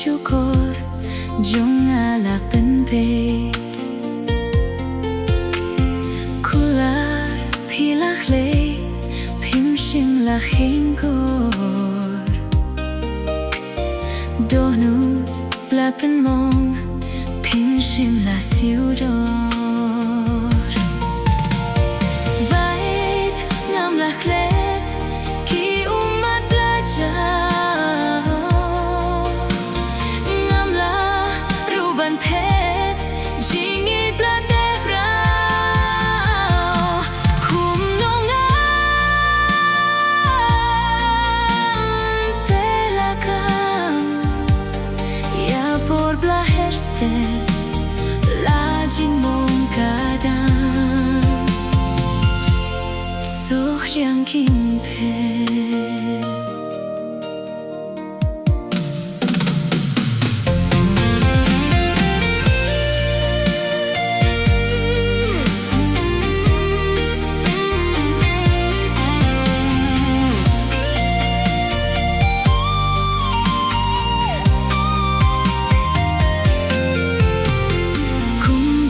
syukur jong ala penpet kular pilah le pimshim la hingkor donut blapen mong pimshim la siudor bait ngam la klet ki umat belajar ngam la ruban pet jingi bladerau kum nongan telakam ya por blaherste lajin mong kadang sohriang kimpe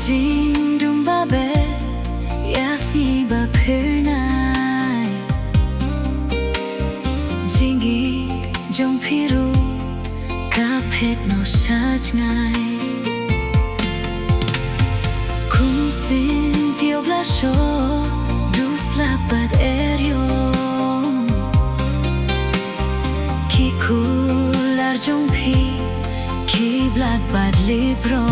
Jing dum babe yasni ba phirnai jingi jong phiru ka phet no sach ngai kum sin tiu bla sho dus la pat erio ki kular jong phi ki black bad libro